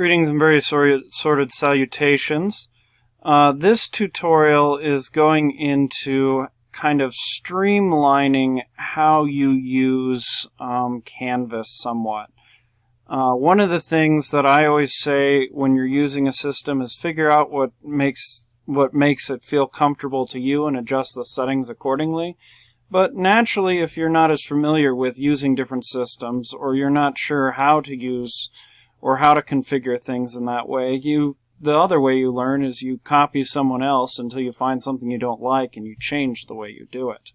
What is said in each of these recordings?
Greetings and very sorted salutations. This tutorial is going into kind of streamlining how you use Canvas somewhat. One of the things that I always say when you're using a system is figure out what makes it feel comfortable to you and adjust the settings accordingly. But naturally, if you're not as familiar with using different systems, or you're not sure how to use or how to configure things in that way, the other way you learn is you copy someone else until you find something you don't like and you change the way you do it.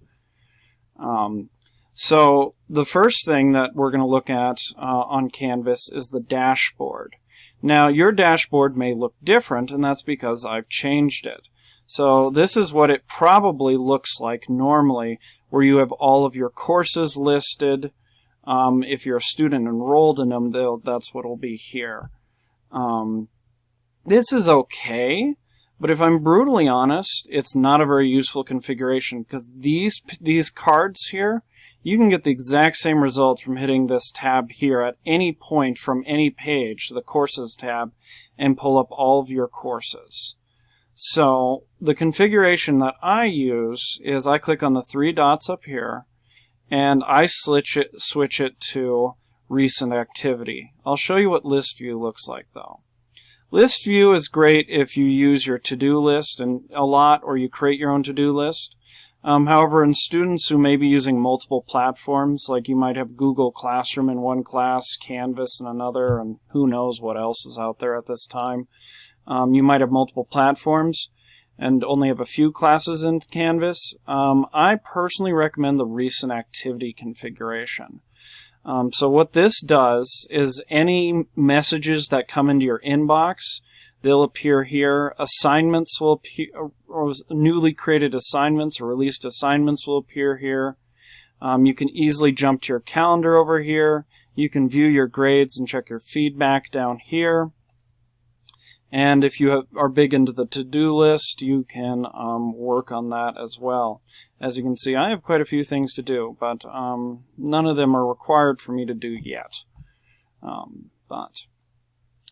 So the first thing that we're going to look at on Canvas is the dashboard. Now your dashboard may look different, and that's because I've changed it. So this is what it probably looks like normally, where you have all of your courses listed. If you're a student enrolled in them, that's what will be here. This is okay, but if I'm brutally honest, it's not a very useful configuration, because these cards here, you can get the exact same result from hitting this tab here at any point from any page, the Courses tab, and pull up all of your courses. So the configuration that I use is I click on the three dots up here, and I switch it to recent activity. I'll show you what list view looks like though. List view is great if you use your to-do list a lot, or you create your own to-do list. However, in students who may be using multiple platforms, like you might have Google Classroom in one class, Canvas in another, and who knows what else is out there at this time. You might have multiple platforms and only have a few classes in Canvas. I personally recommend the recent activity configuration. So what this does is any messages that come into your inbox, they'll appear here. Assignments will appear, or newly created assignments or released assignments will appear here. You can easily jump to your calendar over here. You can view your grades and check your feedback down here. And if you are big into the to-do list, you can work on that as well. As you can see, I have quite a few things to do, but none of them are required for me to do yet.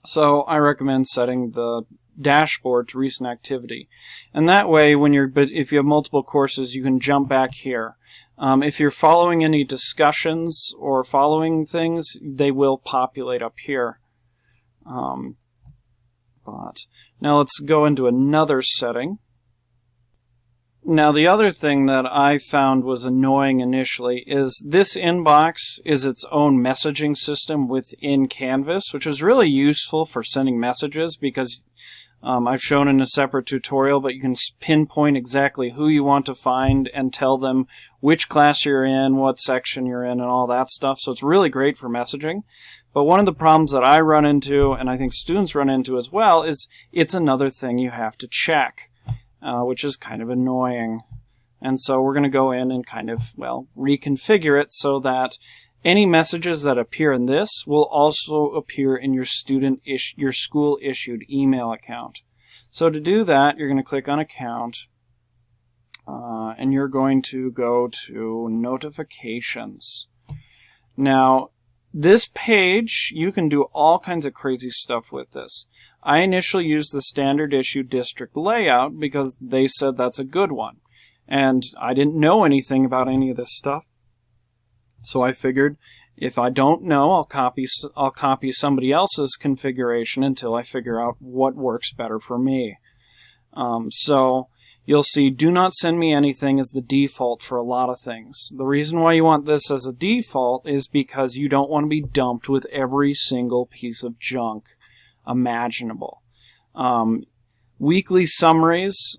So I recommend setting the dashboard to recent activity. And that way, if you have multiple courses, you can jump back here. If you're following any discussions or following things, they will populate up here. Now let's go into another setting. Now the other thing that I found was annoying initially is this inbox is its own messaging system within Canvas, which is really useful for sending messages because I've shown in a separate tutorial, but you can pinpoint exactly who you want to find and tell them which class you're in, what section you're in, and all that stuff. So it's really great for messaging. But one of the problems that I run into, and I think students run into as well, is it's another thing you have to check, which is kind of annoying. And so we're going to go in and kind of, reconfigure it so that any messages that appear in this will also appear in your school-issued email account. So to do that, you're going to click on Account, and you're going to go to Notifications. Now, this page, you can do all kinds of crazy stuff with this. I initially used the standard issue district layout because they said that's a good one. And I didn't know anything about any of this stuff. So I figured if I don't know, I'll copy somebody else's configuration until I figure out what works better for me. So you'll see do not send me anything as the default for a lot of things. The reason why you want this as a default is because you don't want to be dumped with every single piece of junk imaginable. Weekly summaries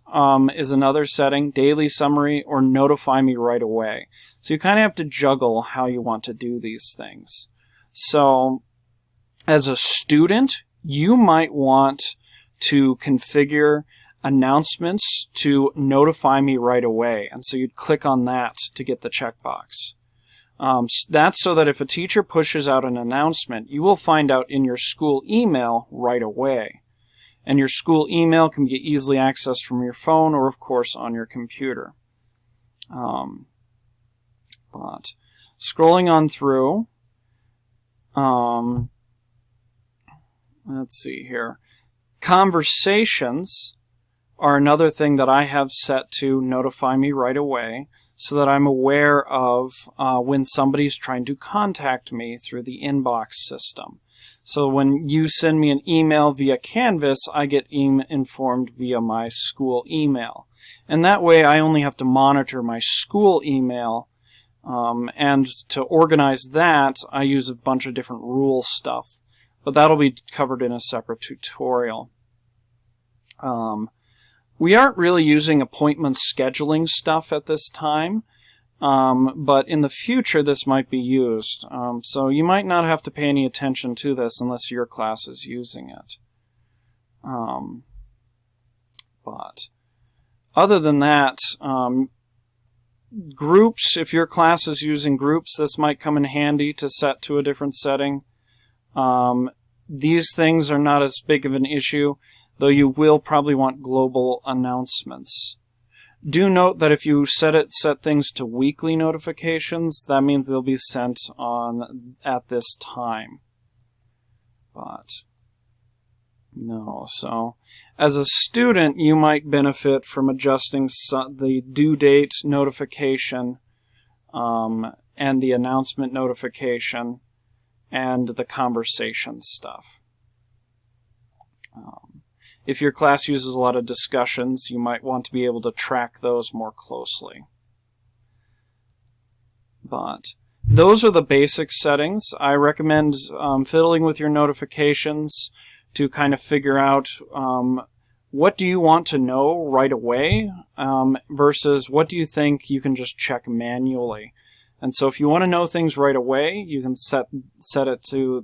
is another setting, daily summary, or notify me right away. So you kind of have to juggle how you want to do these things. So as a student, you might want to configure announcements to notify me right away. And so you'd click on that to get the checkbox. That's so that if a teacher pushes out an announcement, you will find out in your school email right away. And your school email can be easily accessed from your phone or, of course, on your computer. But scrolling on through, let's see here. Conversations are another thing that I have set to notify me right away, so that I'm aware of when somebody's trying to contact me through the inbox system. So when you send me an email via Canvas, I get informed via my school email. And that way I only have to monitor my school email, and to organize that, I use a bunch of different rule stuff. But that'll be covered in a separate tutorial. We aren't really using appointment scheduling stuff at this time, but in the future this might be used. So you might not have to pay any attention to this unless your class is using it. But other than that, groups, if your class is using groups, this might come in handy to set to a different setting. These things are not as big of an issue, though you will probably want global announcements. Do note that if you set things to weekly notifications, that means they'll be sent on at this time. But no, so as a student, you might benefit from adjusting the due date notification, and the announcement notification, and the conversation stuff. If your class uses a lot of discussions, you might want to be able to track those more closely. But those are the basic settings. I recommend fiddling with your notifications to kind of figure out what do you want to know right away versus what do you think you can just check manually. And so if you want to know things right away, you can set it to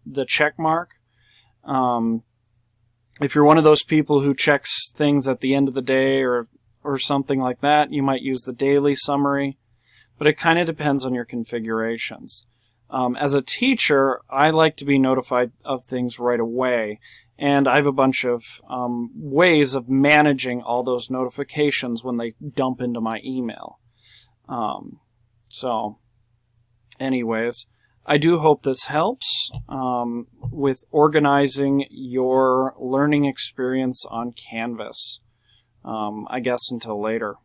the check mark. If you're one of those people who checks things at the end of the day or something like that, you might use the daily summary, but it kind of depends on your configurations. As a teacher, I like to be notified of things right away, and I have a bunch of ways of managing all those notifications when they dump into my email. So, anyways, I do hope this helps with organizing your learning experience on Canvas. I guess until later.